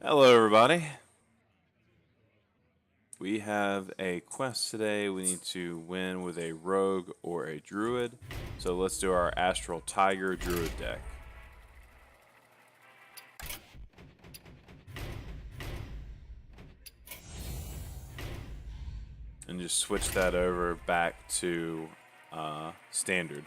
Hello, everybody. We have a quest today. We need to win with a rogue or a druid. So let's do our Astral Tiger druid deck. And just switch that over back to standard.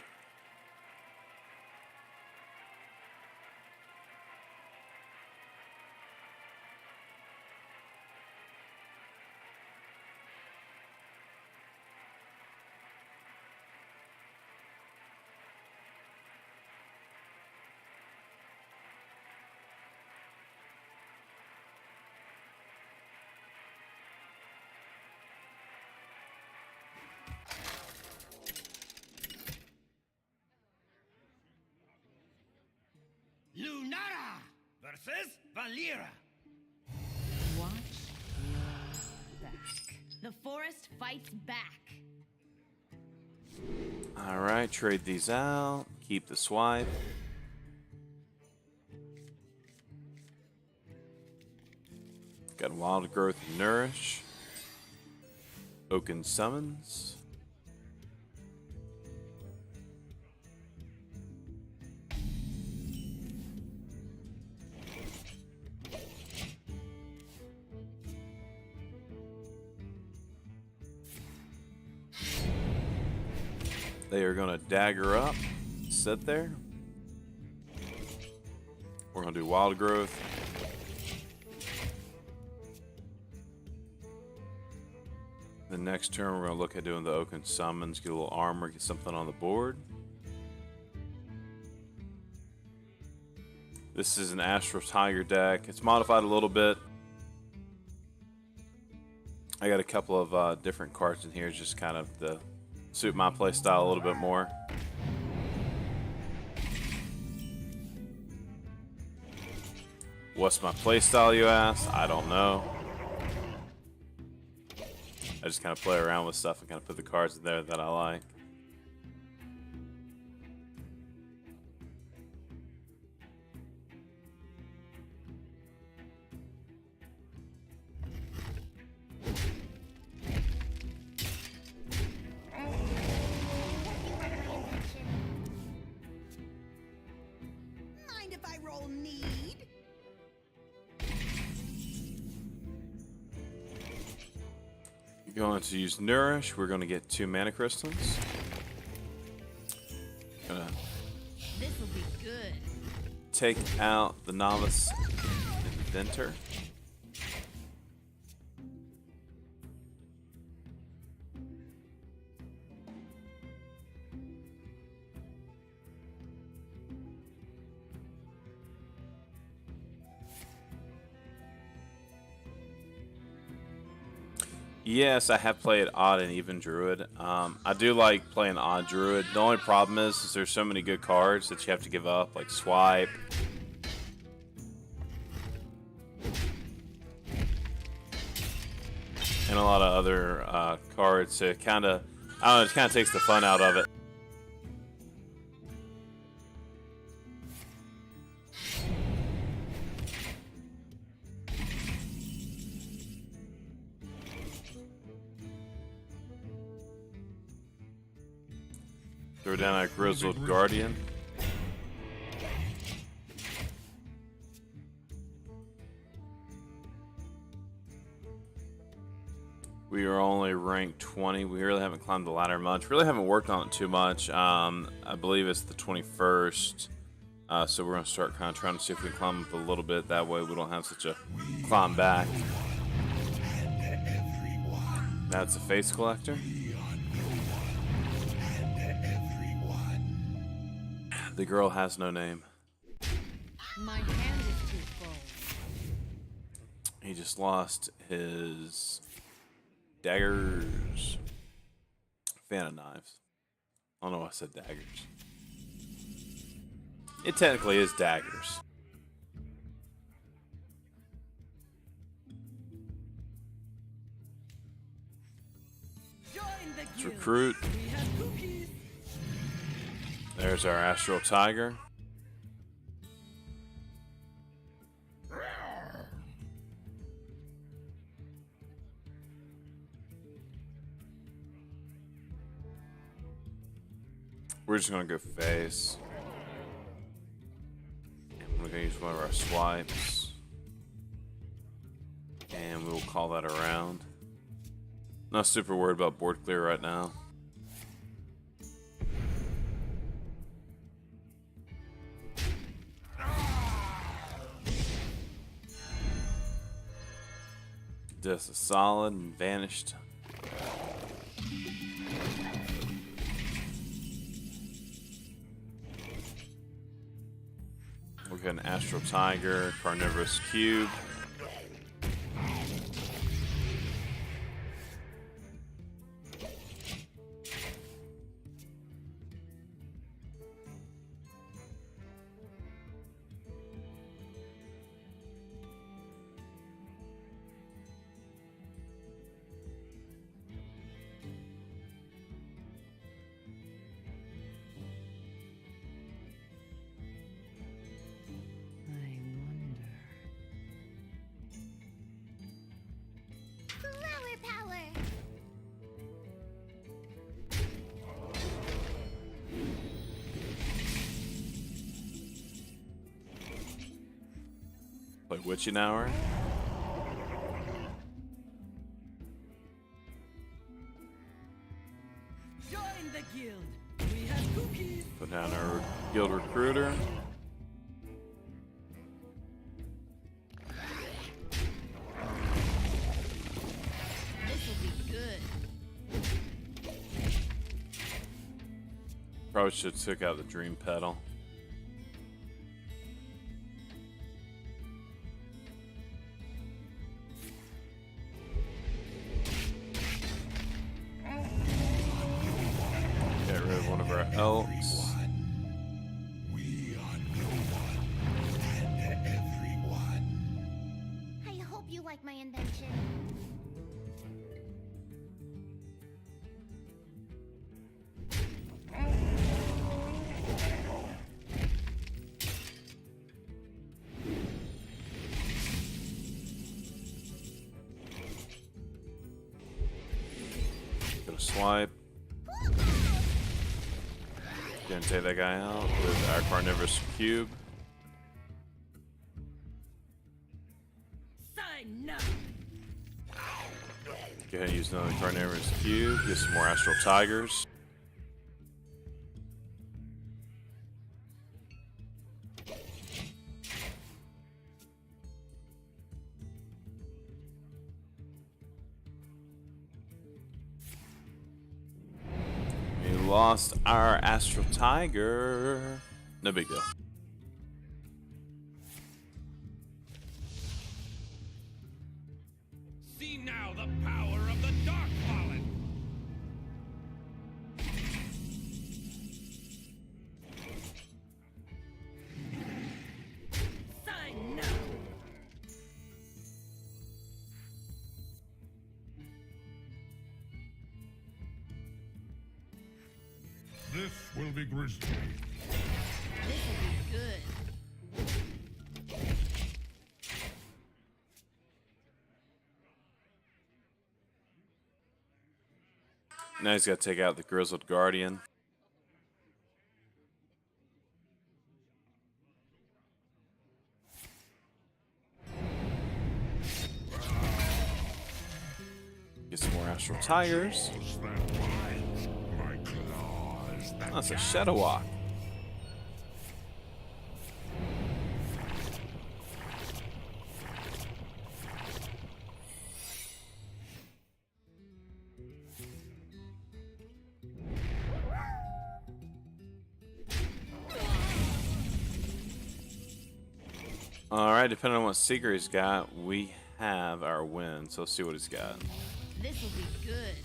Lunara versus Valera. Watch your back. The forest fights back. Alright, trade these out. Keep the swipe. Got Wild Growth and Nourish. Oaken Summons. They are going to dagger up, sit there. We're going to do Wild Growth. The next turn, we're going to look at doing the Oaken Summons, get a little armor, get something on the board. This is an Astral Tiger deck. It's modified a little bit. I got a couple of different cards in here, just kind of to suit my play style a little bit more. What's my play style, you ask? I don't know. I just kind of play around with stuff and kind of put the cards in there that I like. Mind if I roll need? Going to use Nourish. We're going to get 2 mana crystals. Gonna This will be good. take out the Novice Inventor. Yes, I have played Odd and Even Druid. I do like playing Odd Druid. The only problem is there's so many good cards that you have to give up, like Swipe. And a lot of other cards. So it kind of, I don't know, it kind of takes the fun out of it. Throw down a Grizzled Guardian. We are only ranked 20. We really haven't climbed the ladder much. Really haven't worked on it too much. I believe it's the 21st. So we're going to start kind of trying to see if we can climb up a little bit. That way we don't have such a climb back. That's a Face Collector. The girl has no name. My hand is too full. He just lost his daggers. Fan of knives. I don't know why I said daggers. It technically is daggers. Join the Let's guild. recruit. We have cookies. There's our Astral Tiger. We're just gonna go face. We're gonna use one of our swipes. And we will call that a round. Not super worried about board clear right now. Just a solid and vanished. We got an Astral Tiger, Carnivorous Cube. I wonder. Flower power. Play Witching Hour. Join the guild. We have cookies. Put down our Guild Recruiter. This'll be good. Probably should have took out the Dream Petal. Get rid of one of our elks. I hope you like my invention. Gonna swipe. Gonna take that guy out with our Carnivorous Cube. Sign now. Go ahead and use another Carnivorous Cube. Get some more Astral Tigers. We lost our Astral Tiger. No big deal. See now the power of the Dark Fallen. Sign now. This will be grisly. This'll be good. Now he's got to take out the Grizzled Guardian. Get some more Astral Tigers. My claws that That's a Shadow Walk. Alright, depending on what Seeker he's got, we have our win. So let's see what he's got. This'll be good.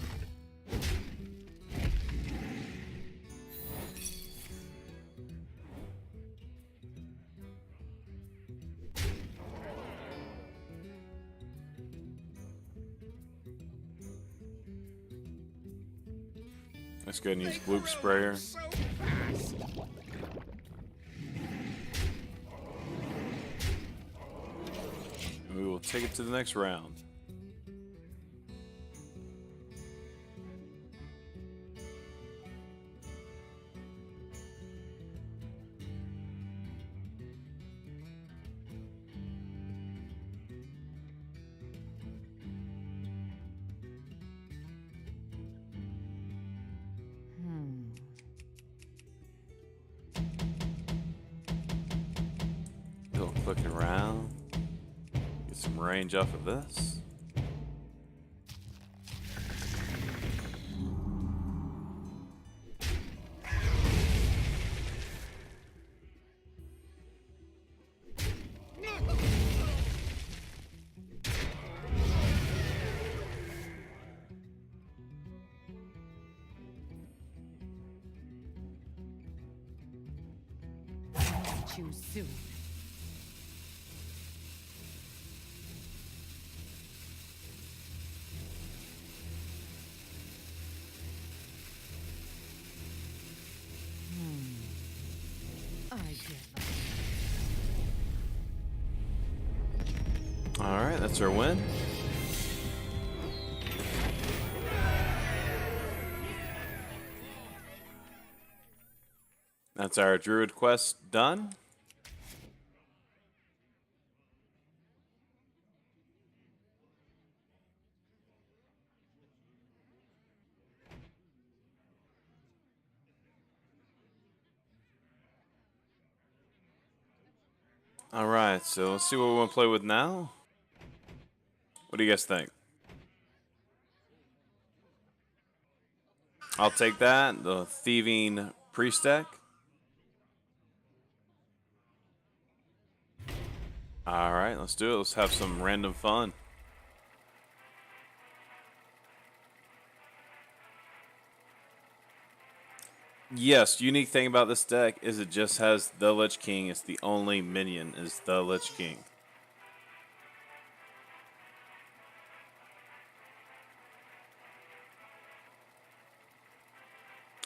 Let's go ahead and use Gloop Sprayer. And we will take it to the next round. Clicking around. Get some range off of this. Too soon. I give up. All right, that's our win. That's our druid quest done. All right, so let's see what we want to play with now. What do you guys think? I'll take that, the Thieving Priest deck. All right, let's do it. Let's have some random fun. Yes, unique thing about this deck is it just has the Lich King. It's the only minion is the Lich King.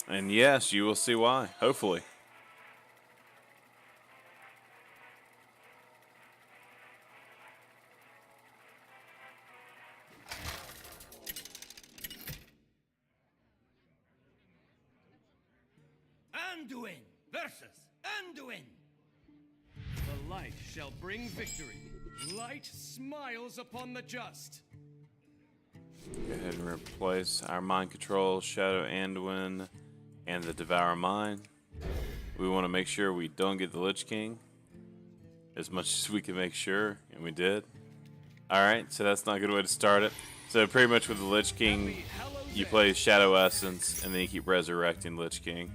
And yes, you will see why, hopefully. Anduin versus Anduin. The light shall bring victory. Light smiles upon the just. Go ahead and replace our Mind Control, Shadow Anduin, and the Devour Mind. We want to make sure we don't get the Lich King as much as we can make sure, and we did. Alright, so that's not a good way to start it. So pretty much with the Lich King, you play Shadow Essence, and then you keep resurrecting Lich King.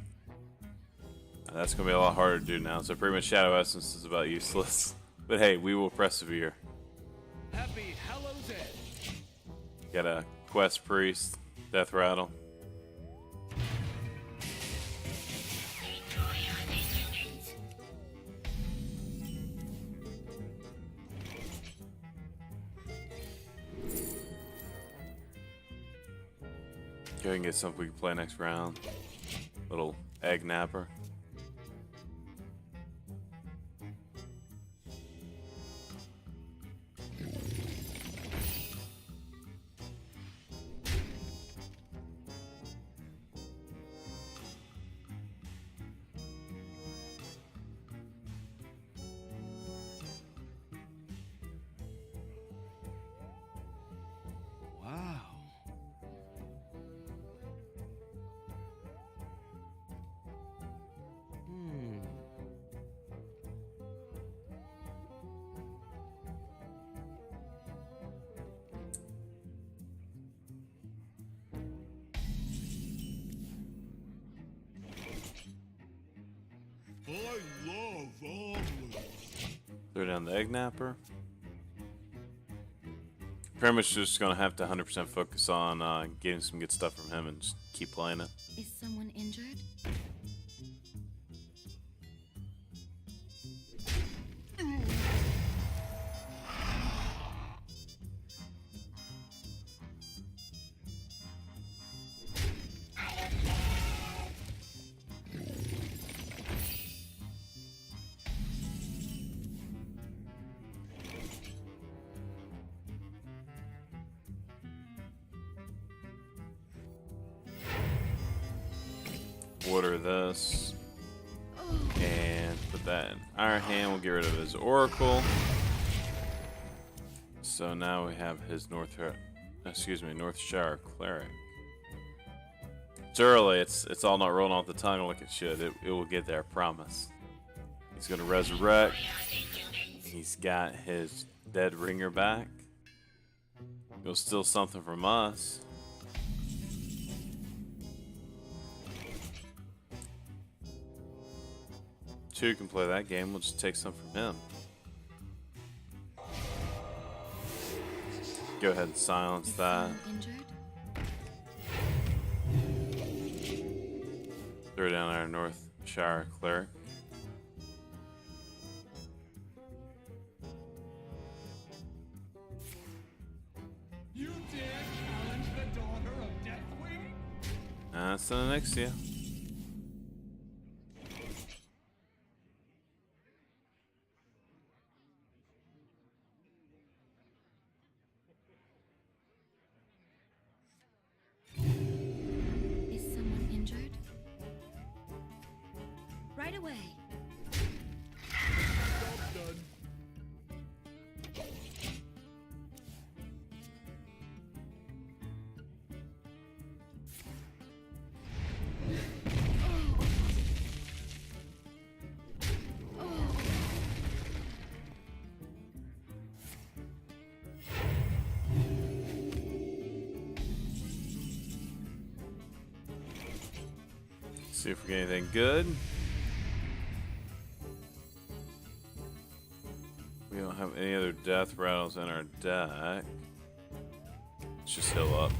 That's going to be a lot harder to do now, so pretty much Shadow Essence is about useless. But hey, we will persevere. Happy Hallows Edge. Got a Quest Priest, Death Rattle. Go ahead and get something we can play next round. Little Egg Napper. Wow. I love omelets. Throw down the Egg Napper. Pretty much just gonna have to 100% focus on getting some good stuff from him and just keep playing it. Is someone injured? Water this. And put that in our hand. We'll get rid of his Oracle. So now we have his Northshire Cleric. It's early. It's all not rolling off the tongue like it should. It will get there, I promise. He's gonna resurrect. He's got his dead ringer back. He'll steal something from us. Two can play that game. We'll just take some from him. Go ahead and silence that. Injured? Throw down our North Shire cleric. You dare challenge the daughter of Deathwing? That's the Onyxia. Is someone injured? Right away. Job done. See if we get anything good. We don't have any other death rattles in our deck. Let's just heal up.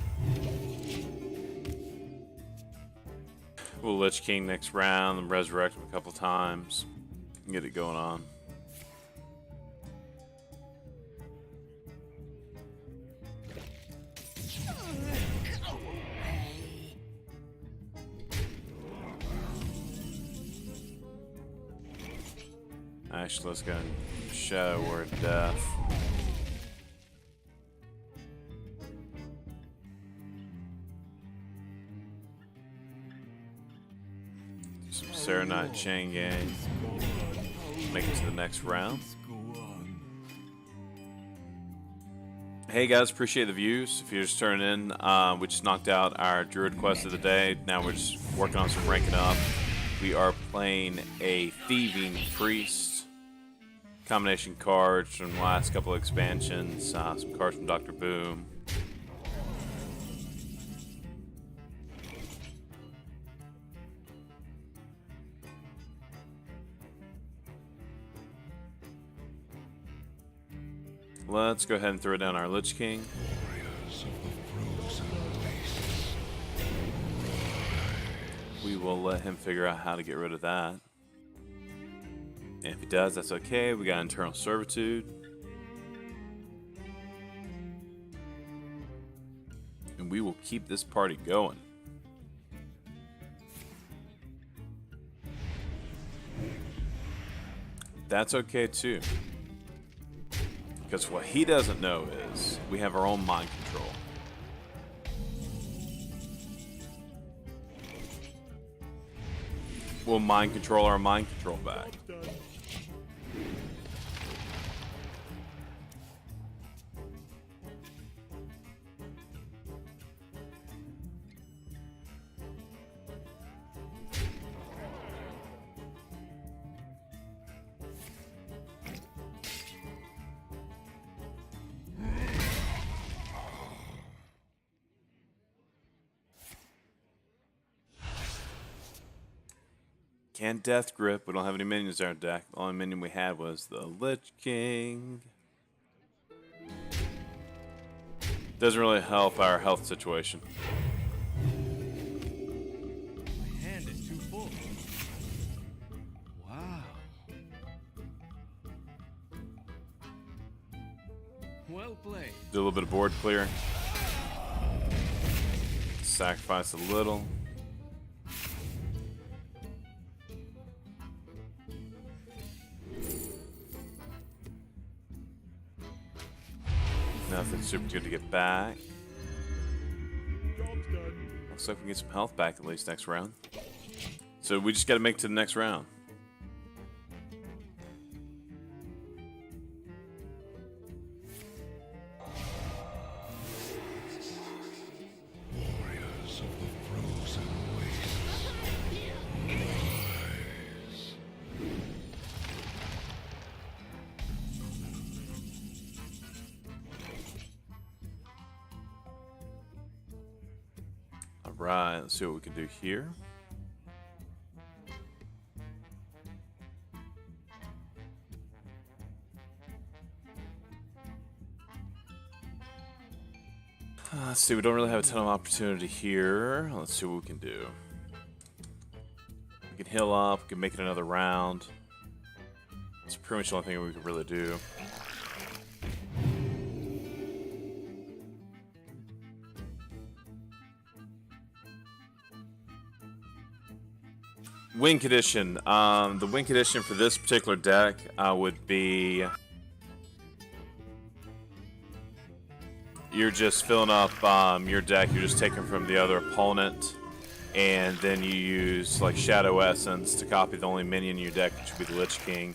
We'll Lich King next round and resurrect him a couple times and get it going on. Actually, let's go and Shadow Word Death. Some Serenite Chain Gang. Make it to the next round. Go on. Hey guys, appreciate the views. If you're just turning in, we just knocked out our Druid quest of the day. Now we're just working on some ranking up. We are playing a Thieving Priest. Combination cards from the last couple of expansions. Some cards from Dr. Boom. Let's go ahead and throw down our Lich King. We will let him figure out how to get rid of that. And if he does, that's okay. We got Internal Servitude. And we will keep this party going. That's okay too. Because what he doesn't know is we have our own mind control. We'll mind control our mind control back. Done. Can't Death Grip. We don't have any minions in our deck. The only minion we had was the Lich King. Doesn't really help our health situation. My hand is too full. Wow. Well played. Do a little bit of board clear. Sacrifice a little. Nothing super good to get back. Job's done. Looks like we can get some health back at least next round. So we just got to make it to the next round. Warriors of the frozen waste. Right, let's see what we can do here. Let's see, we don't really have a ton of opportunity here. Let's see what we can do. We can heal up, we can make it another round. That's pretty much the only thing we can really do. Win condition. The win condition for this particular deck would be you're just filling up your deck. You're just taking from the other opponent, and then you use like Shadow Essence to copy the only minion in your deck, which would be the Lich King,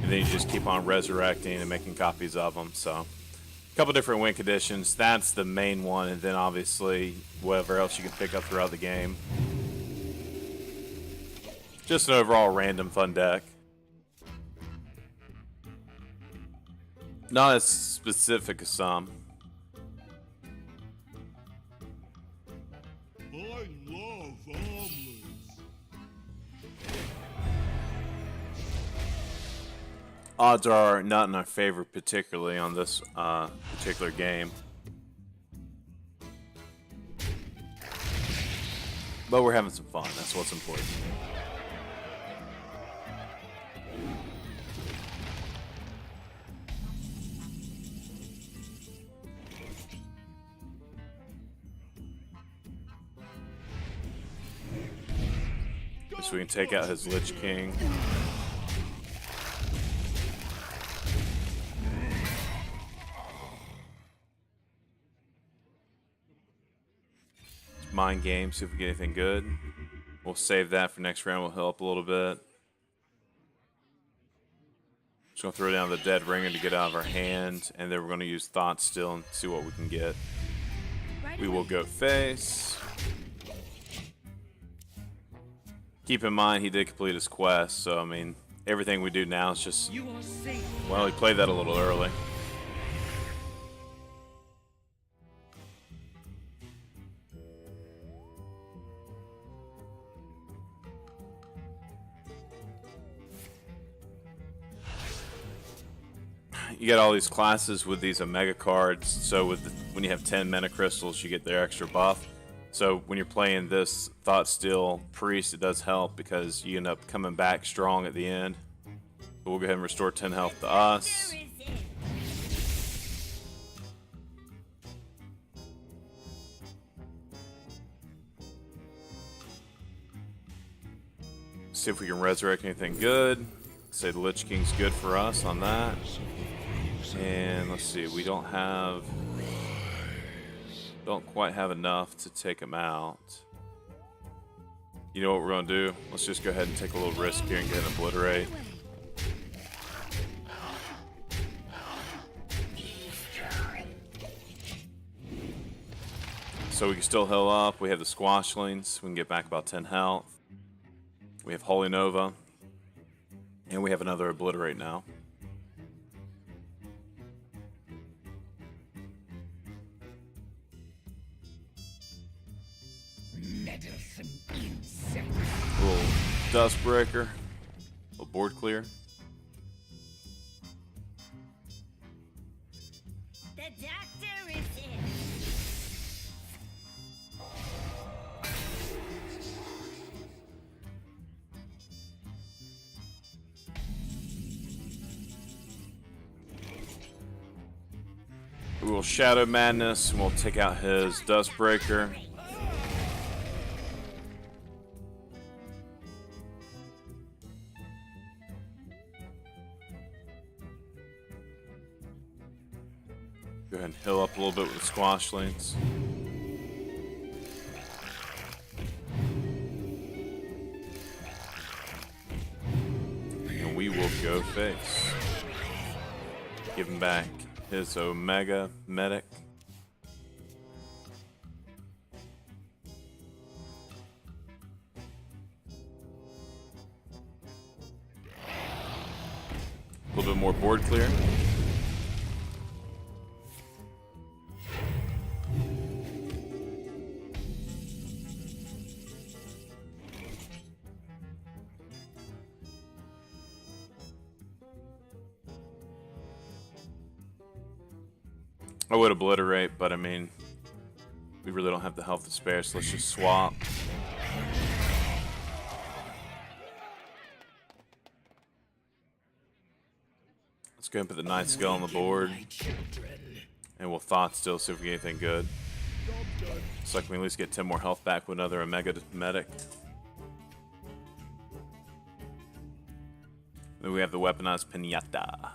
and then you just keep on resurrecting and making copies of them. So, a couple different win conditions. That's the main one, and then obviously whatever else you can pick up throughout the game. Just an overall random fun deck. Not as specific as some. I love omelets. Odds are not in our favor, particularly on this particular game. But we're having some fun. That's what's important. So we can take out his Lich King. Mind game, see if we get anything good. We'll save that for next round. We'll heal up a little bit. Just gonna throw down the Dead Ringer to get out of our hand, and then we're gonna use Thought Still and see what we can get. We will go face. Keep in mind, he did complete his quest, so I mean, everything we do now is just. You are safe. Well, he played that a little early. You get all these classes with these Omega cards, so when you have 10 mana crystals, you get their extra buff. So when you're playing this Thought Steel Priest, it does help because you end up coming back strong at the end. But we'll go ahead and restore 10 health to us. See if we can resurrect anything good. Say the Lich King's good for us on that. And let's see, we don't quite have enough to take him out. You know what we're gonna do? Let's just go ahead and take a little risk here and get an obliterate. So we can still heal up. We have the Squashlings. We can get back about 10 health. We have Holy Nova. And we have another obliterate now. Meddlesome insect. A little Dustbreaker. A little board clear. The doctor is in. We will Shadow Madness and we'll take out his Dustbreaker. Go ahead and heal up a little bit with the Squashlings. And we will go face. Give him back his Omega Medic. A little bit more board clear. I would obliterate, but I mean, we really don't have the health to spare, so let's just swap. Let's go ahead and put the Night Skull on the board. And we'll Thought still, see if we get anything good. Looks like we can at least get 10 more health back with another Omega Medic. Then we have the weaponized Pinata.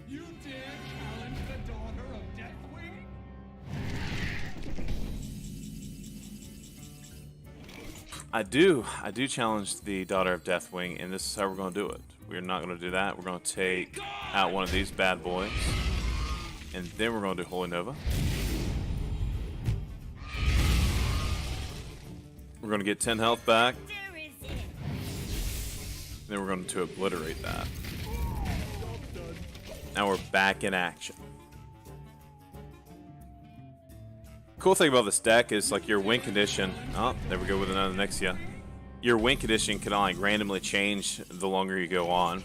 You dare challenge the daughter of Deathwing? I do challenge the Daughter of Deathwing, and this is how we're going to do it. We're not going to do that. We're going to take out one of these bad boys, and then we're going to do Holy Nova. We're going to get 10 health back, There is it. then we're going to obliterate that. Now we're back in action. Cool thing about this deck is like your win condition. Oh, there we go with another Nexia. Your win condition can like randomly change the longer you go on.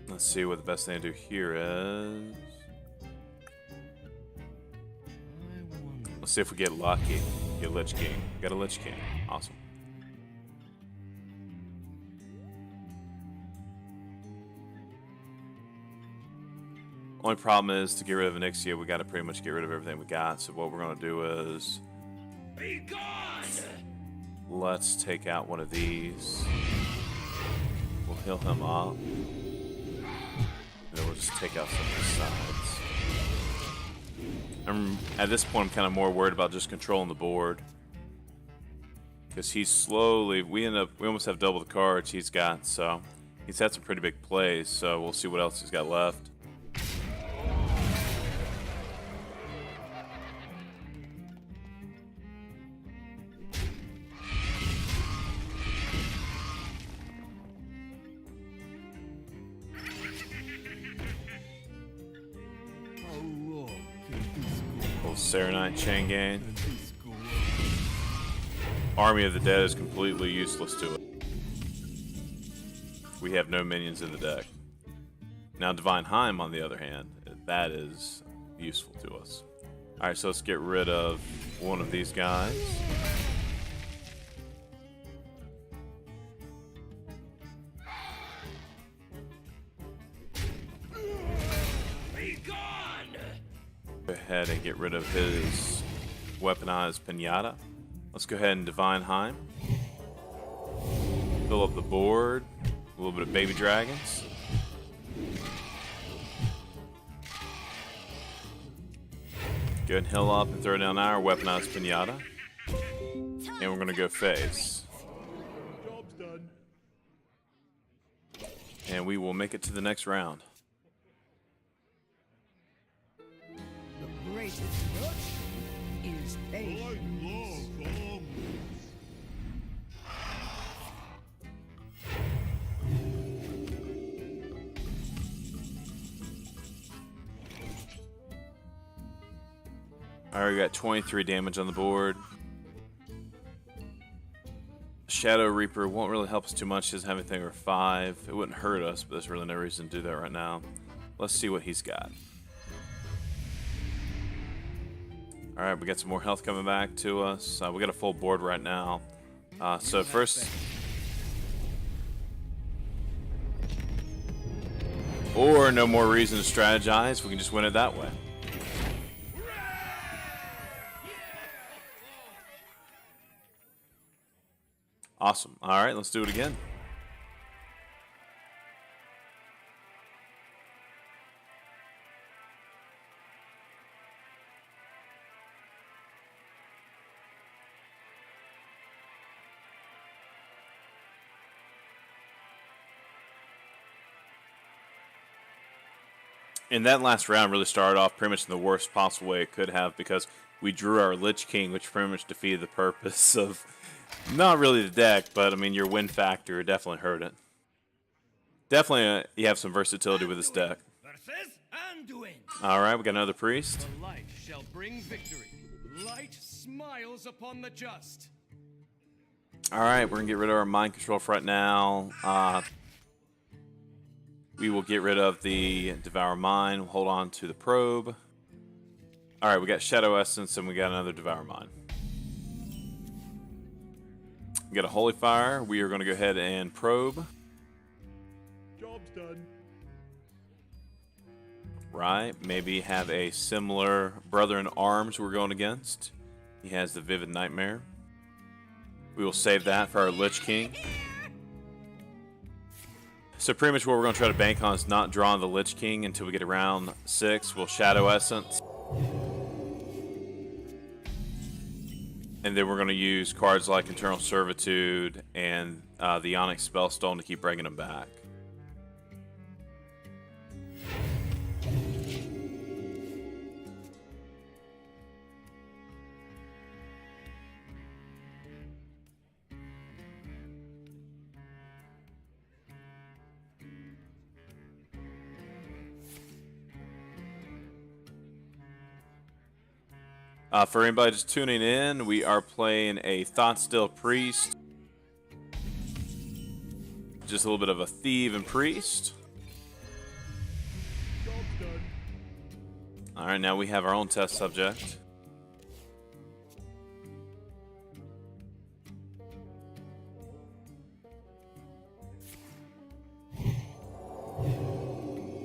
Let's see what the best thing to do here is. Let's see if we get lucky. Get Lich King. Got a Lich King. Awesome. Only problem is to get rid of Onyxia, we got to pretty much get rid of everything we got. So what we're going to do is, Be gone! let's take out one of these. We'll heal him up. And then we'll just take out some of the sides. At this point, I'm kind of more worried about just controlling the board. Because he's slowly, we almost have double the cards he's got. So he's had some pretty big plays. So we'll see what else he's got left. Serenite Chain Gain. Army of the Dead is completely useless to it. We have no minions in the deck. Now Divine Heim, on the other hand, that is useful to us. Alright, so let's get rid of one of these guys. Be gone! Go ahead and get rid of his weaponized Pinata. Let's go ahead and Divine Heim. Fill up the board. A little bit of baby dragons. Go ahead and heal up and throw down our weaponized Pinata. And we're going to go face. Job's done. And we will make it to the next round. The greatest virtue is I patience. love omelets. Alright, we got 23 damage on the board. Shadow Reaper won't really help us too much. He doesn't have anything over 5. It wouldn't hurt us, but there's really no reason to do that right now. Let's see what he's got. Alright, we got some more health coming back to us. We got a full board right now. So first... Or no more reason to strategize. We can just win it that way. Awesome. Alright, let's do it again. And that last round really started off pretty much in the worst possible way it could have, because we drew our Lich King, which pretty much defeated the purpose of not really the deck, but I mean your win factor definitely hurt it. Definitely you have some versatility with this deck. Versus undoing. All right, we got another priest. The light shall bring victory. Light smiles upon the just. All right, we're gonna get rid of our mind control for right now. We will get rid of the Devour Mind. We'll hold on to the probe. All right, we got Shadow Essence and we got another Devour Mind. We got a Holy Fire. We are going to go ahead and probe. Job's done. Right, maybe have a similar brother in arms we're going against. He has the Vivid Nightmare. We will save that for our Lich King. So pretty much what we're going to try to bank on is not drawing the Lich King until we get around 6. We'll Shadow Essence. And then we're going to use cards like Eternal Servitude and the Onyx Spellstone to keep bringing them back. For anybody just tuning in, we are playing a Thoughtstill Priest. Just a little bit of a Thief and Priest. Job's done. Alright, now we have our own test subject.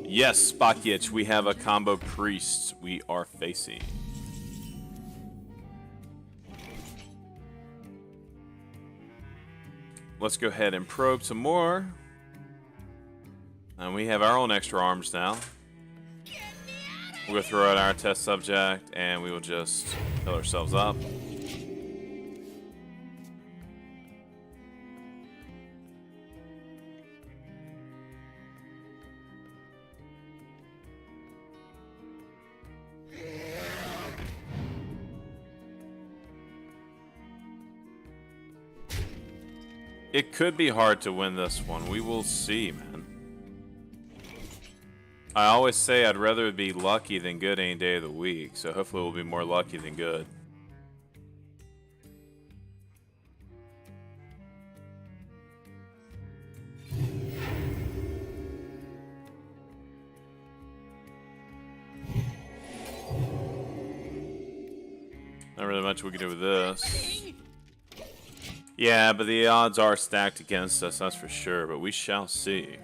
Yes, Spakic, we have a combo Priest we are facing. Let's go ahead and probe some more. And we have our own extra arms now. We'll go throw out our test subject and we will just fill ourselves up. It could be hard to win this one. We will see, man. I always say I'd rather be lucky than good any day of the week, so hopefully we'll be more lucky than good. Not really much we can do with this. Yeah, but the odds are stacked against us, that's for sure, but we shall see.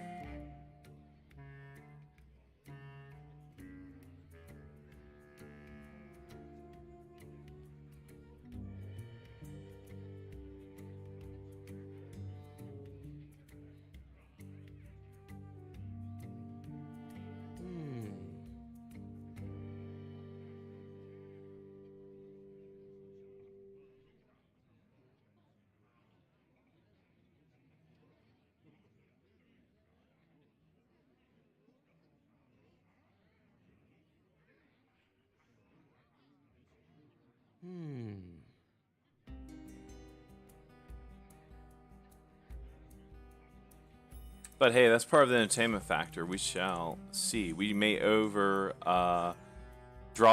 But hey, that's part of the entertainment factor. We shall see. We may draw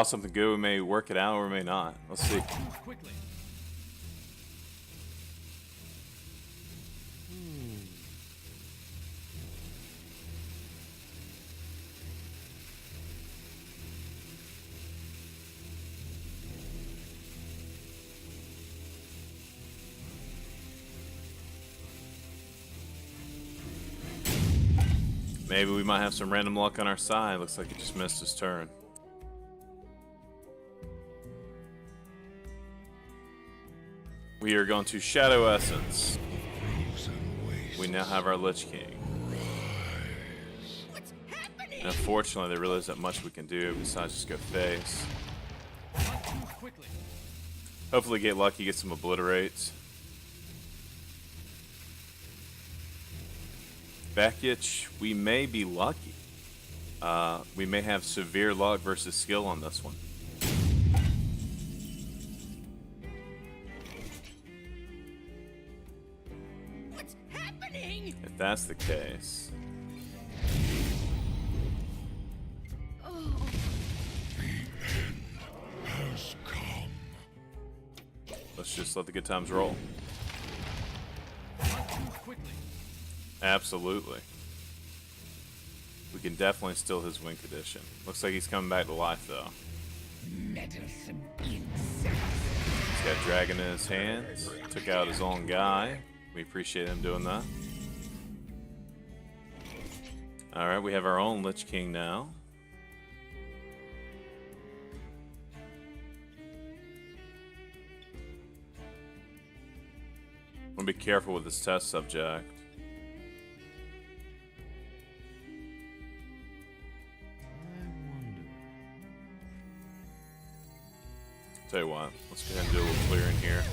something good. We may work it out, or we may not. Let's see. Quickly. Maybe we might have some random luck on our side. Looks like it just missed his turn. We are going to Shadow Essence. We now have our Lich King. What's happening? And unfortunately, there really isn't much we can do besides just go face. Not too quickly. Hopefully get lucky, get some obliterates. Bekic, we may be lucky. We may have severe luck versus skill on this one. What's happening? If that's the case. Oh, Let's just let the good times roll. Not too quickly. Absolutely. We can definitely steal his wing condition. Looks like he's coming back to life, though. Meddlesome insect. He's got dragon in his hands. Took out his own guy. We appreciate him doing that. Alright, we have our own Lich King now. I'm gonna be careful with this test subject. Tell you what, let's go ahead and do a little clearing here.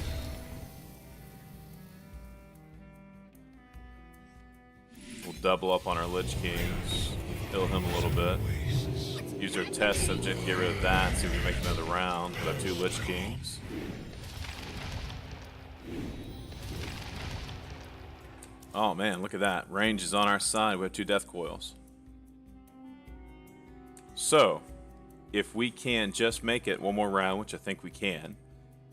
We'll double up on our Lich Kings, heal him a little bit. Use our test subject to get rid of that, see if we can make another round with our 2 Lich Kings. Oh man, look at that. Range is on our side. We have 2 death coils. So, if we can just make it one more round, which I think we can,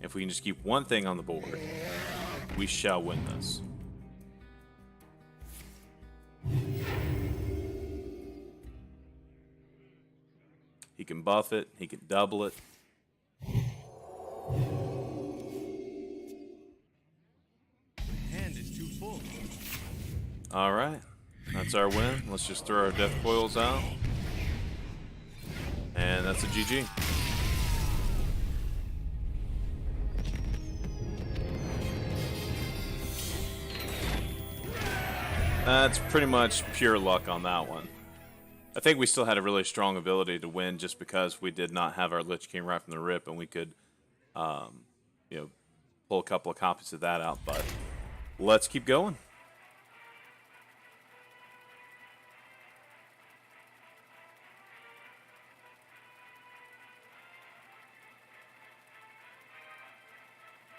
if we can just keep one thing on the board, we shall win this. He can buff it, he can double it. The hand is too full. Alright, that's our win. Let's just throw our death coils out. And that's a GG. That's pretty much pure luck on that one. I think we still had a really strong ability to win just because we did not have our Lich King right from the rip, and we could, you know, pull a couple of copies of that out. But let's keep going.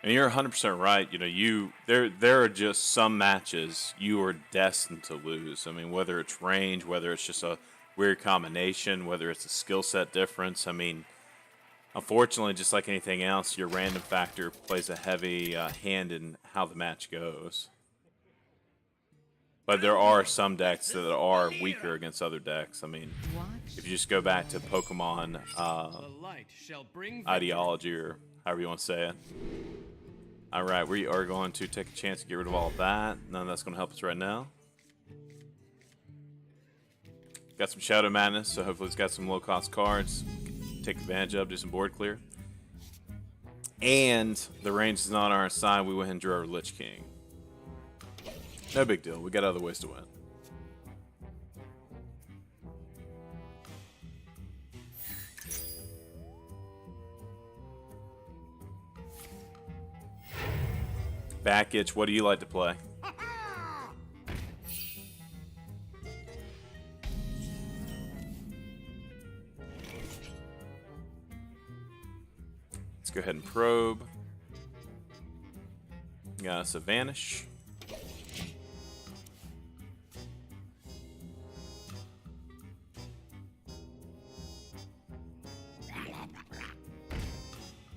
And you're 100% right. You know, there are just some matches you are destined to lose. I mean, whether it's range, whether it's just a weird combination, whether it's a skill set difference. I mean, unfortunately, just like anything else, your random factor plays a heavy hand in how the match goes. But there are some decks that are weaker against other decks. I mean, if you just go back to Pokemon The light shall bring victory. ideology, or however you want to say it. Alright, we are going to take a chance to get rid of all of that. None of that's going to help us right now. Got some Shadow Madness, so hopefully it's got some low-cost cards. Take advantage of, do some board clear. And the range is not on our side. We went ahead and drew our Lich King. No big deal. We got other ways to win. Back itch, what do you like to play? Let's go ahead and probe. Got us a Vanish.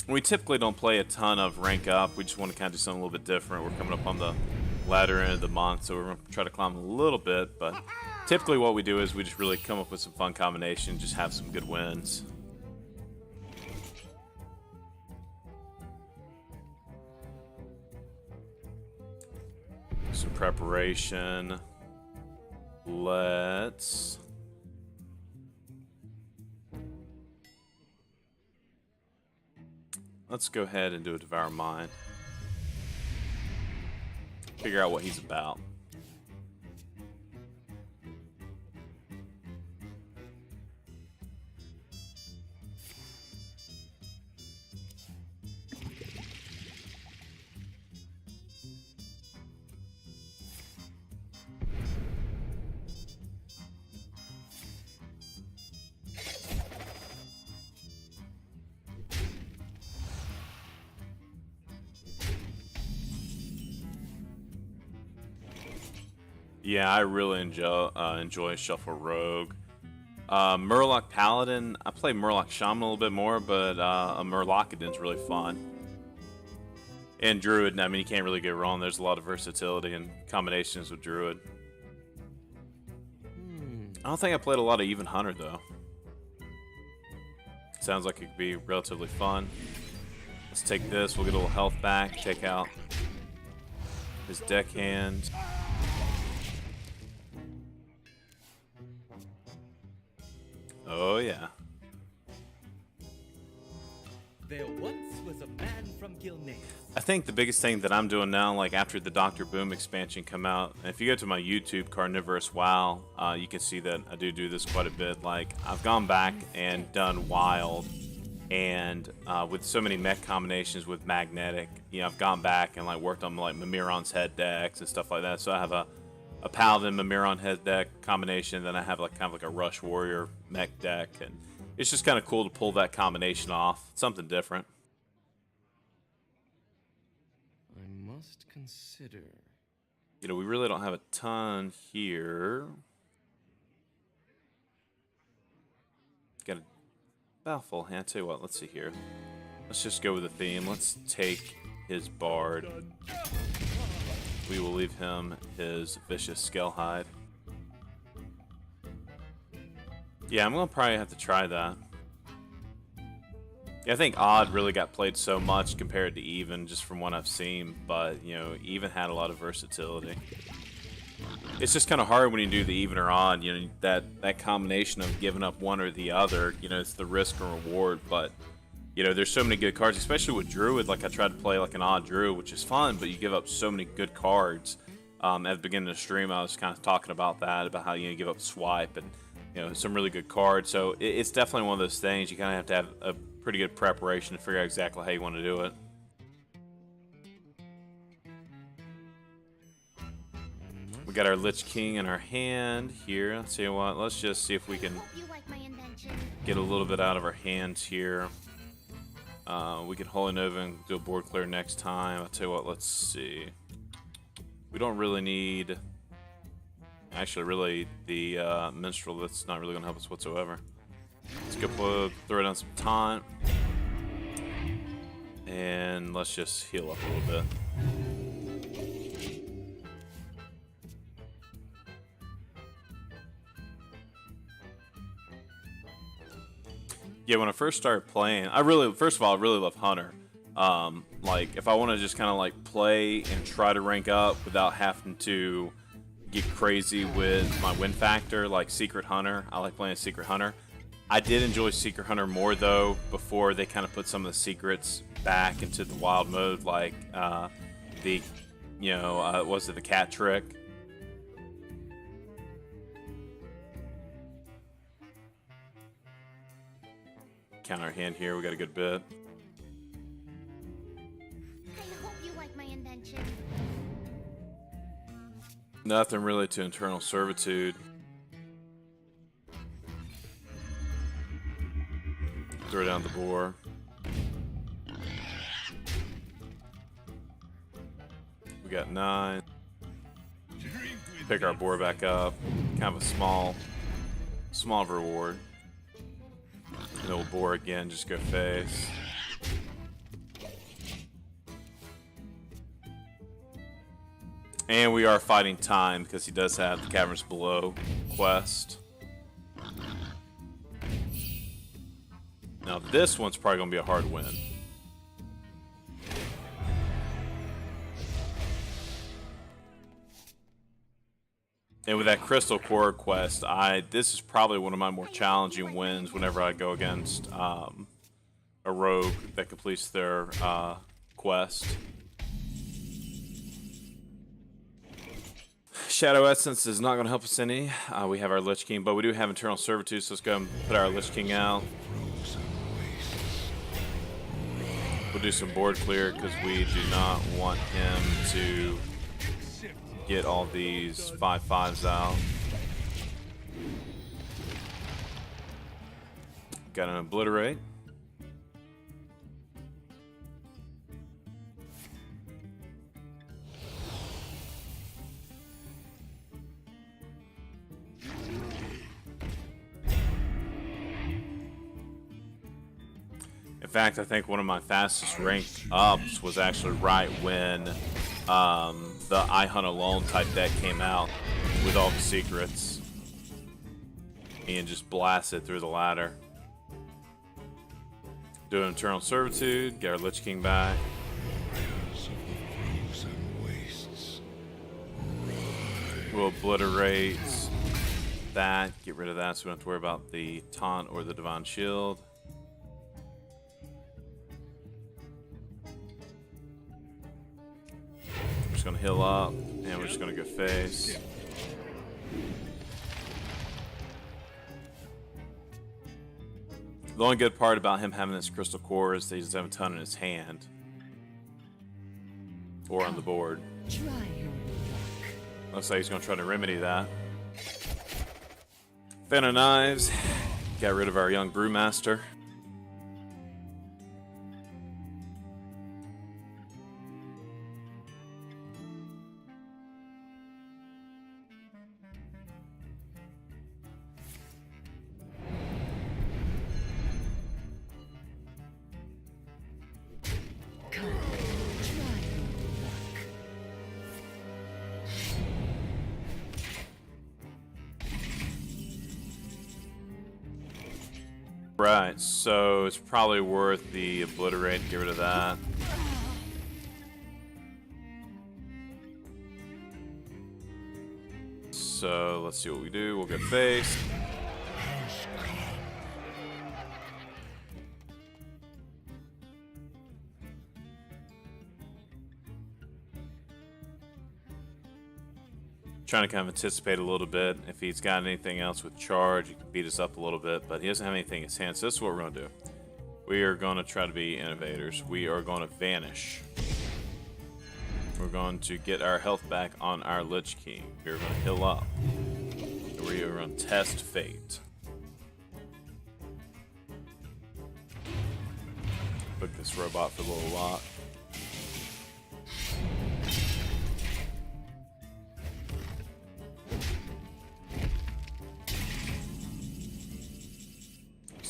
We typically don't play a ton of rank up. We just want to kind of do something a little bit different. We're coming up on the latter end of the month, so we're going to try to climb a little bit. But typically what we do is we just really come up with some fun combinations, just have some good wins. Some preparation. Let's go ahead and do a Devour Mind. Figure out what he's about. Yeah, I really enjoy Shuffle Rogue. Murloc Paladin, I play Murloc Shaman a little bit more, but a Murlocidon's really fun. And Druid, I mean, you can't really go wrong. There's a lot of versatility and combinations with Druid. I don't think I played a lot of Even Hunter, though. Sounds like it could be relatively fun. Let's take this. We'll get a little health back. Take out his deckhand. Oh, yeah. There once was a man from Gilneas. I think the biggest thing that I'm doing now, like after the Dr. Boom expansion come out, and if you go to my YouTube, Carnivorous WoW, you can see that I do this quite a bit. Like, I've gone back and done Wild, and with so many mech combinations with Magnetic, you know, I've gone back and like worked on like Mimiron's head decks and stuff like that. So I have a Paladin Mimiron head deck combination, then I have like kind of like a Rush Warrior mech deck, and it's just kind of cool to pull that combination off. It's something different. I must consider. You know, we really don't have a ton here. Got a Baffle hand. Tell you what, let's see here. Let's just go with the theme. Let's take his Bard. We will leave him his Vicious Scalehide. Yeah, I'm gonna probably have to try that. Yeah, I think Odd really got played so much compared to Even, just from what I've seen, but, you know, Even had a lot of versatility. It's just kind of hard when you do the Even or Odd, you know, that combination of giving up one or the other, you know, it's the risk and reward, but, you know, there's so many good cards, especially with Druid. Like, I tried to play like an Odd Druid, which is fun, but you give up so many good cards. At the beginning of the stream, I was kind of talking about that, about how you give up Swipe and, you know, some really good cards. So it's definitely one of those things you kind of have to have a pretty good preparation to figure out exactly how you want to do it. We got our Lich King in our hand here. Let's see what. Let's just see if we can get a little bit out of our hands here. We can Holy Nova and do a board clear next time. I'll tell you what. Let's see. We don't really need. Actually, really, the Minstrel, that's not really going to help us whatsoever. Let's go throw down some taunt. And let's just heal up a little bit. Yeah, when I first started playing, first of all, I really love Hunter. Like, if I want to just kind of like play and try to rank up without having to get crazy with my win factor, like Secret Hunter. I like playing Secret Hunter. I did enjoy Secret Hunter more though before they kind of put some of the secrets back into the wild mode, like was it the cat trick? Count our hand here. We got a good bit. I hope you like my invention. Nothing really to Eternal Servitude. Throw down the boar. We got 9. Pick our boar back up. Kind of a small reward. And then we'll boar again, just go face. And we are fighting time because he does have the Caverns Below quest. Now this one's probably going to be a hard win. And with that Crystal Core quest, this is probably one of my more challenging wins whenever I go against a rogue that completes their quest. Shadow Essence is not going to help us any. We have our Lich King, but we do have Eternal Servitude, so let's go and put our Lich King out. We'll do some board clear because we do not want him to get all these 5/5s out. Got an Obliterate. In fact, I think one of my fastest ranked ups was actually right when the I Hunt Alone type deck came out with all the secrets. And just blasted through the ladder. Do Eternal Servitude, get our Lich King back. We'll obliterate that, get rid of that so we don't have to worry about the taunt or the Divine Shield. We're just gonna heal up and we're just gonna go face. The only good part about him having this crystal core is that he doesn't have a ton in his hand or on the board. Try your luck. Looks like he's going to try to remedy that. Fan of Knives. Got rid of our young Brewmaster. Come, try your luck. Right, so it's probably worth the obliterate, get rid of that. So let's see what we do. We'll get faced. Trying to kind of anticipate a little bit. If he's got anything else with charge, he can beat us up a little bit, but he doesn't have anything in his hand. So this is what we're going to do. We are going to try to be innovators. We are going to vanish. We're going to get our health back on our Lich King. We're going to heal up. We are going to test fate. Book this robot for a little lot.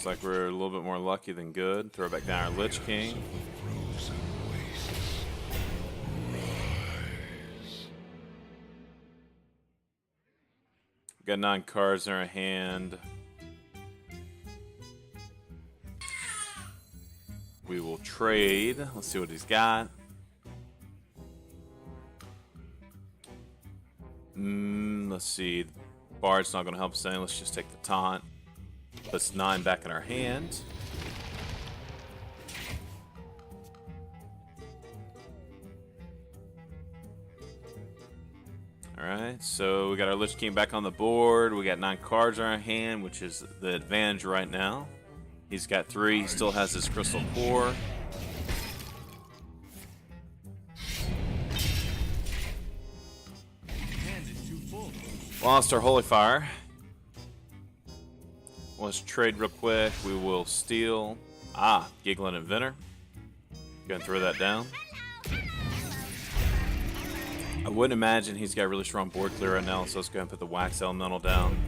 Looks like we're a little bit more lucky than good. Throw back down our Lich King. Got 9 cards in our hand. We will trade. Let's see what he's got. Let's see. Bard's not going to help us any. Let's just take the taunt. Puts 9 back in our hand. Alright, so we got our Lich King back on the board. We got 9 cards in our hand, which is the advantage right now. He's got 3. He still has his Crystal Core. Hand is too full. Lost our Holy Fire. Let's trade real quick. We will steal. Giggling Inventor. Gonna throw that down. I wouldn't imagine he's got really strong board clear right now, so let's go ahead and put the Wax Elemental down.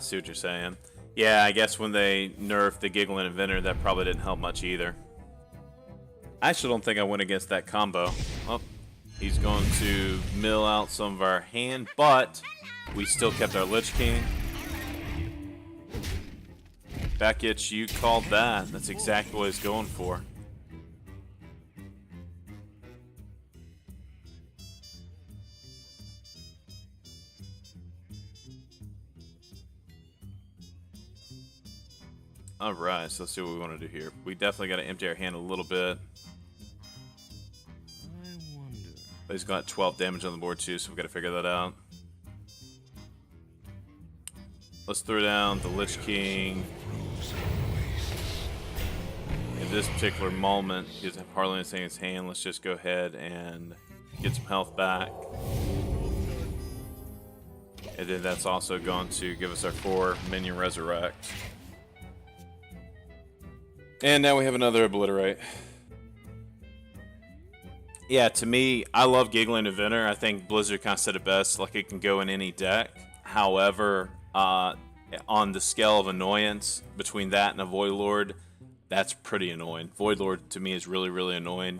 See what you're saying. Yeah, I guess when they nerfed the Giggling Inventor, that probably didn't help much either. I actually don't think I went against that combo. Oh, he's going to mill out some of our hand, but we still kept our Lich King. Beckett, you called that. That's exactly what he's going for. Alright, so let's see what we want to do here. We definitely got to empty our hand a little bit. I wonder. But he's got 12 damage on the board too, so we've got to figure that out. Let's throw down the Lich King. In this particular moment, he doesn't have hardly anything in his hand. Let's just go ahead and get some health back. And then that's also going to give us our 4 minion resurrect. And now we have another obliterate. Yeah, to me, I love Giggling Inventor. I think Blizzard kind of said it best, like it can go in any deck. However, on the scale of annoyance between that and a Void Lord, that's pretty annoying. Void Lord to me is really, really annoying.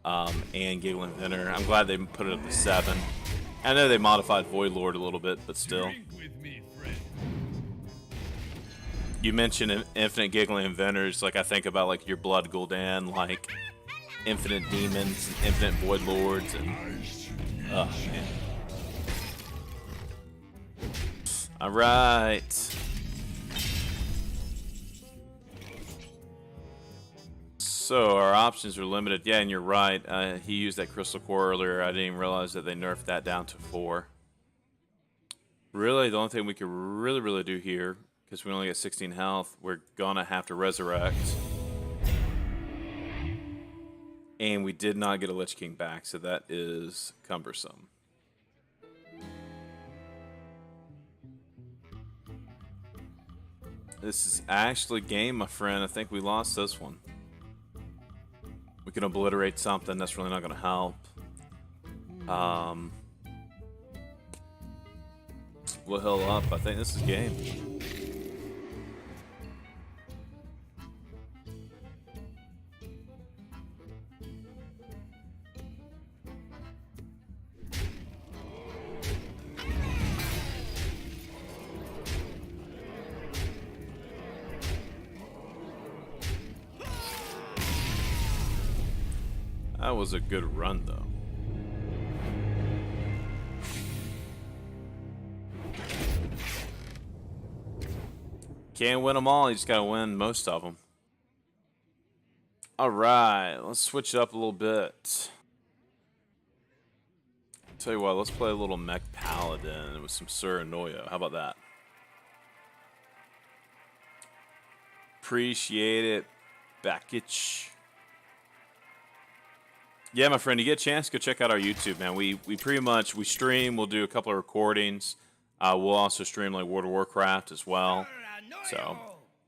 And Giggling Inventor, I'm glad they put it up to 7. I know they modified Void Lord a little bit, but still. Drink with me, friend. You mentioned Infinite Giggling Inventors, like I think about like your Blood Gul'dan, like Infinite Demons, and Infinite Void Lords, and oh man. All right. So our options are limited. Yeah, and you're right. He used that Crystal Core earlier. I didn't even realize that they nerfed that down to 4. Really, the only thing we could really do here, because we only get 16 health, we're gonna have to resurrect. And we did not get a Lich King back, so that is cumbersome. This is actually game, my friend. I think we lost this one. We can obliterate something. That's really not going to help. We'll heal up. I think this is game. That was a good run, though. Can't win them all, you just gotta win most of them. Alright, let's switch it up a little bit. Tell you what, let's play a little Mech Paladin with some Suranoyo. How about that? Appreciate it, Bakich. Yeah, my friend, you get a chance, go check out our YouTube, man. We pretty much, we stream, we'll do a couple of recordings. We'll also stream like World of Warcraft as well. So,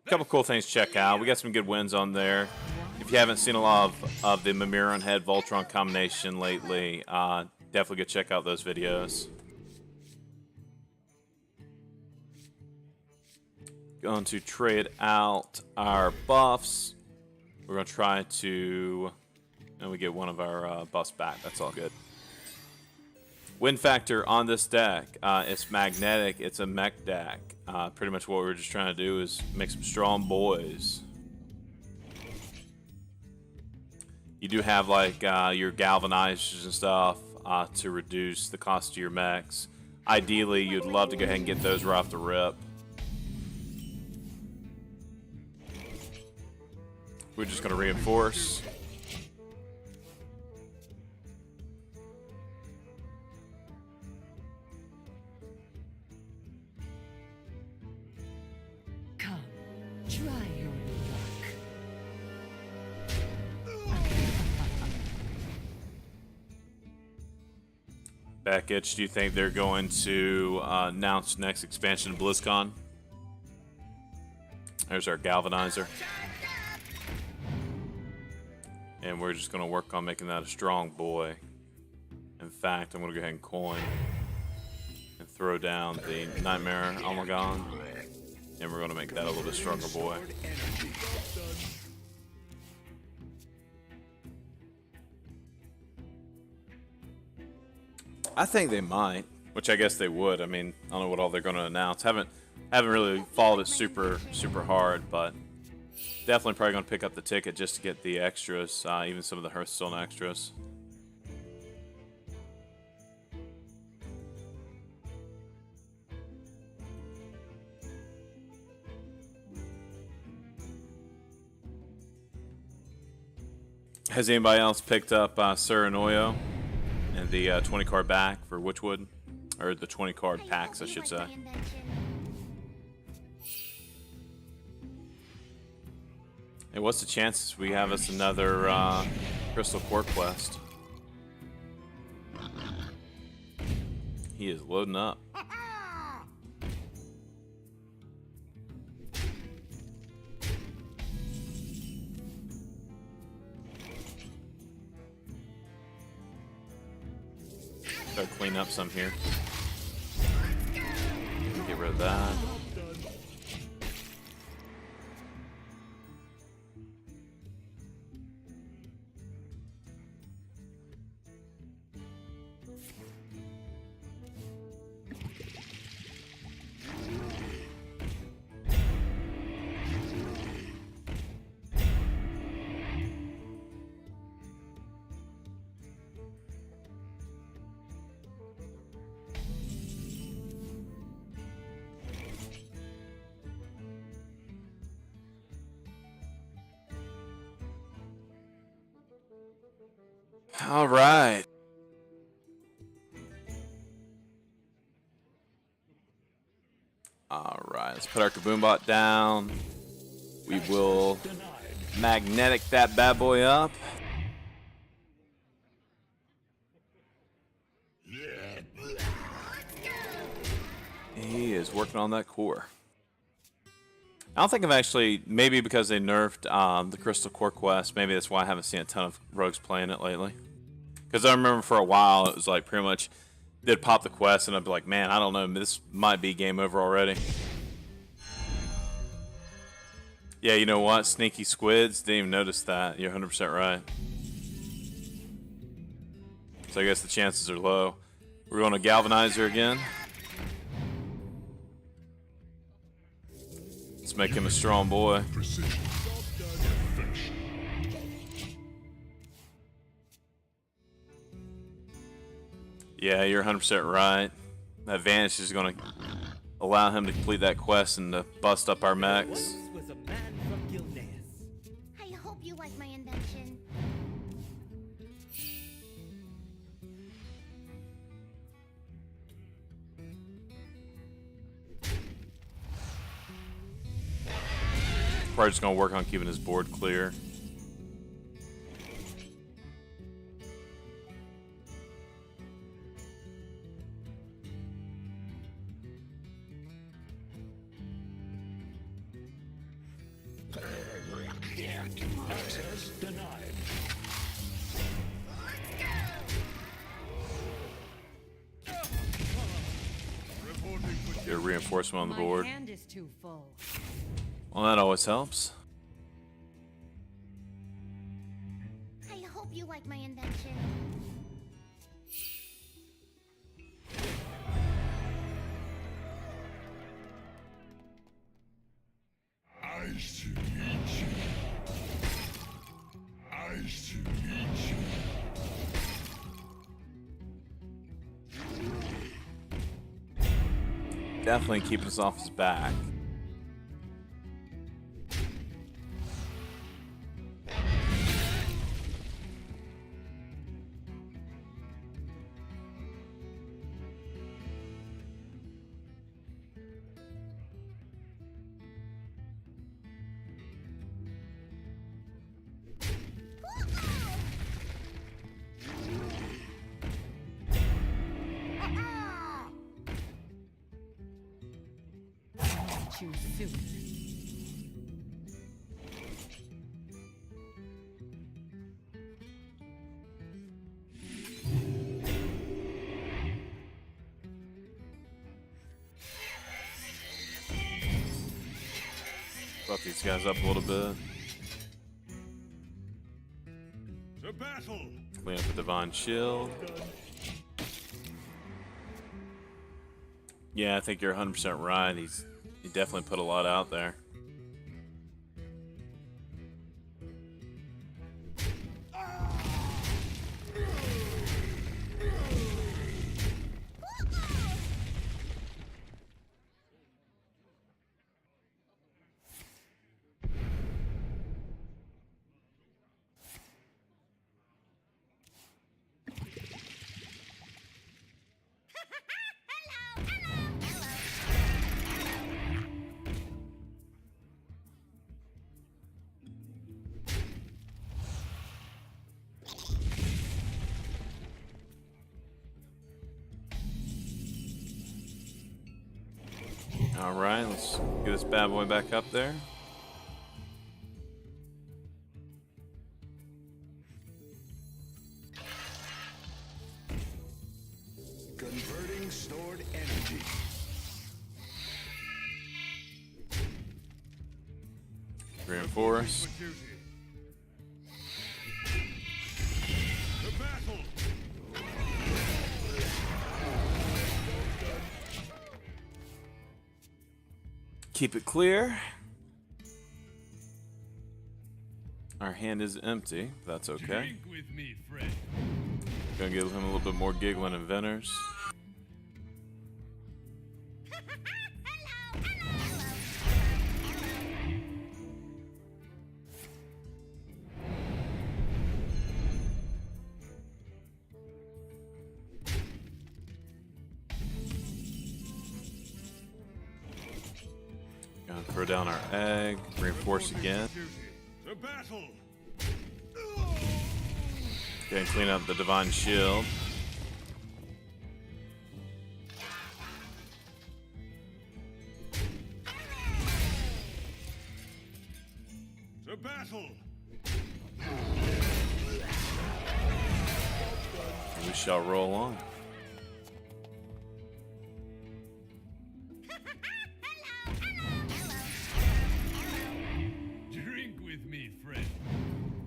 a couple cool things to check out. We got some good wins on there. If you haven't seen a lot of the Mimir on Head Voltron combination lately, definitely go check out those videos. Going to trade out our buffs. We're going to try to... And we get one of our buffs back. That's all good. Win factor on this deck. It's magnetic. It's a mech deck. Pretty much what we're just trying to do is make some strong boys. You do have like your galvanizers and stuff to reduce the cost of your mechs. Ideally, you'd love to go ahead and get those right off the rip. We're just going to reinforce. Come, try your luck. Bakich, do you think they're going to announce next expansion of BlizzCon? There's our galvanizer. And we're just going to work on making that a strong boy. In fact, I'm going to go ahead and coin and throw down the Nightmare Almagon. And we're going to make that a little bit stronger boy. I think they might, which I guess they would. I mean, I don't know what all they're going to announce. Haven't really followed it super hard, but definitely probably going to pick up the ticket just to get the extras, even some of the Hearthstone extras. Has anybody else picked up Suranoyo and the 20 card back for Witchwood? Or the 20 card packs, I should say. Hey, what's the chances we have us another Crystal Core quest? He is loading up. Start cleaning up some here. Get rid of that. All right. All right, let's put our Kaboom Bot down. We will magnetic that bad boy up. He is working on that core. I don't think I've actually, maybe because they nerfed the Crystal Core quest, maybe that's why I haven't seen a ton of rogues playing it lately. Because I remember for a while, it was like pretty much, they'd pop the quest and I'd be like, man, I don't know, this might be game over already. Yeah, you know what? Sneaky squids, didn't even notice that. You're 100% right. So I guess the chances are low. We're going to Galvanizer again. Let's make him a strong boy. Yeah, you're 100% right. That Vanish is going to allow him to complete that quest and to bust up our mechs. Once was a man from Gilneas. I hope you like my invention. Probably just going to work on keeping his board clear. Access denied. Get a reinforcement on the board. My hand is too full. Well, that always helps. I hope you like my invention. Eyes to meet you. Eyes to meet you. Definitely keeping us off his back. Too soon. Buff these guys up a little bit. To battle. Clean up the Divine Shield. Yeah, I think you're 100% right. He definitely put a lot out there. All right, let's get this bad boy back up there. Reinforce. For duty. To battle. Keep it clear. Our hand is empty. That's okay. Drink with me, friend. Gonna give him a little bit more giggling inventors. Gonna throw down our egg, reinforce again. To battle. Okay, clean up the divine shield. To battle. We shall roll on. Drink with me, friend.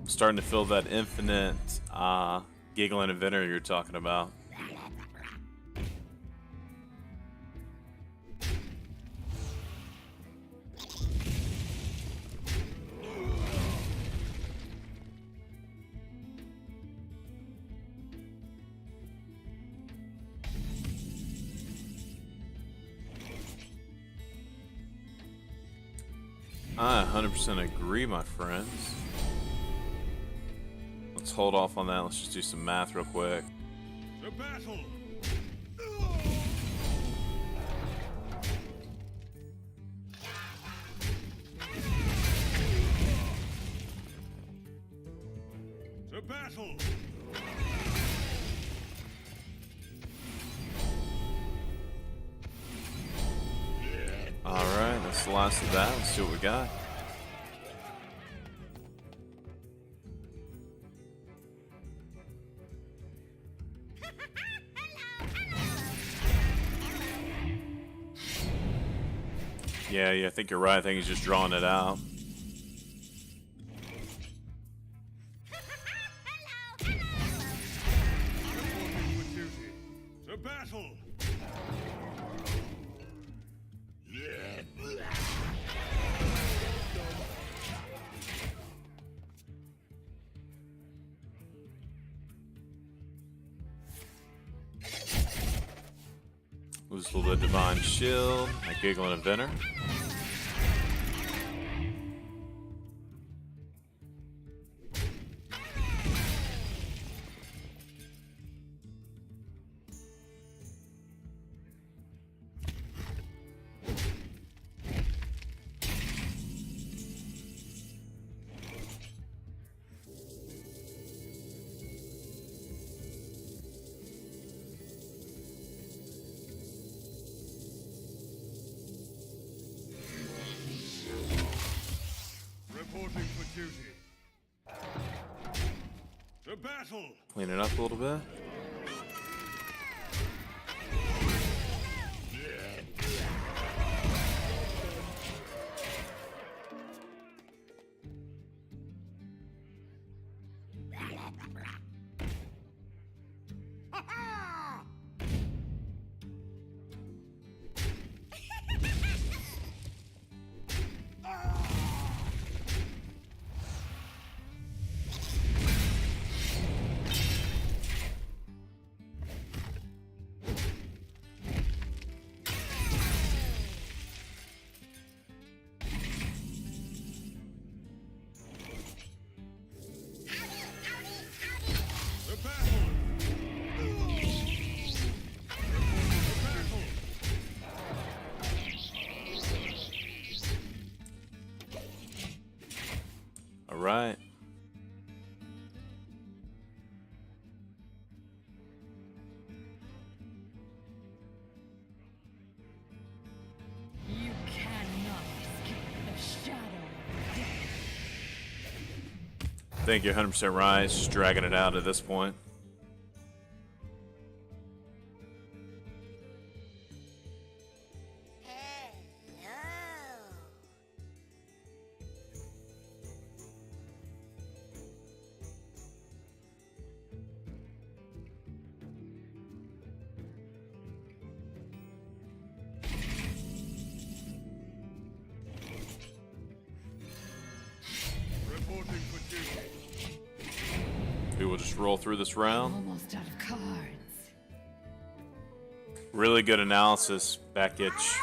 Starting to feel that infinite giggling inventor you're talking about. I 100% agree, my friends. Let's hold off on that. Let's just do some math real quick. To battle. To battle. Alright, that's the last of that. Let's see what we got. Yeah, I think you're right. I think he's just drawing it out. To battle. Lose a little bit of divine shield. A giggling inventor. Reporting for duty. To battle. Clean it up a little bit. To battle. To battle. All right. You cannot escape the shadow of death. I think you're 100% right. It's just dragging it out at this point. duty. We will just roll through this round. Almost out of cards. Really good analysis, Backitch.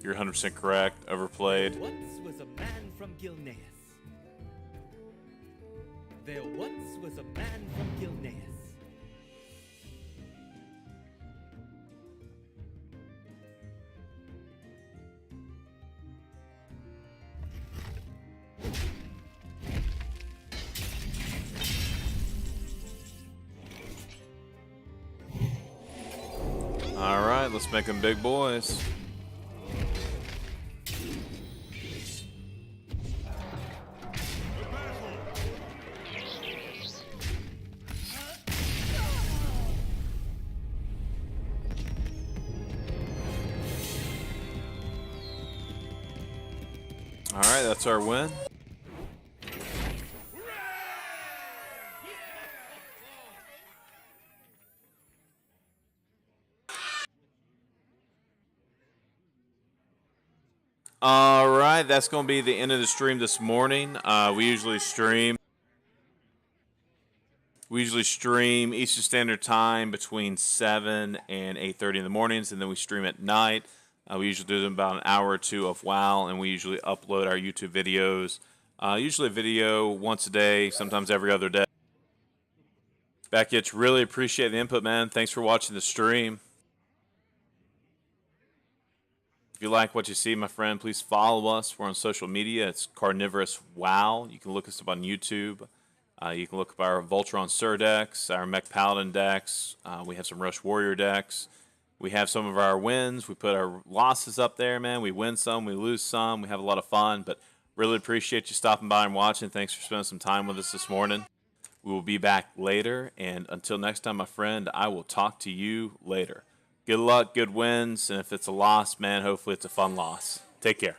You're 100% correct. Overplayed. Once was a man from Gilneas. There once was a man from Gilneas. All right, let's make them big boys. The battle. All right, that's our win. All right, that's going to be the end of the stream this morning. We usually stream Eastern Standard Time between 7 and 8:30 in the mornings, and then we stream at night. We usually do about an hour or two of WoW, and we usually upload our YouTube videos. Usually a video once a day, sometimes every other day. Backitch, really appreciate the input, man. Thanks for watching the stream. If you like what you see, my friend, please follow us. We're on social media. It's Carnivorous WoW. You can look us up on YouTube. You can look up our Voltron Sur decks, our Mech Paladin decks. We have some Rush Warrior decks. We have some of our wins. We put our losses up there, man. We win some, we lose some. We have a lot of fun, but really appreciate you stopping by and watching. Thanks for spending some time with us this morning. We will be back later, and until next time, my friend, I will talk to you later. Good luck, good wins, and if it's a loss, man, hopefully it's a fun loss. Take care.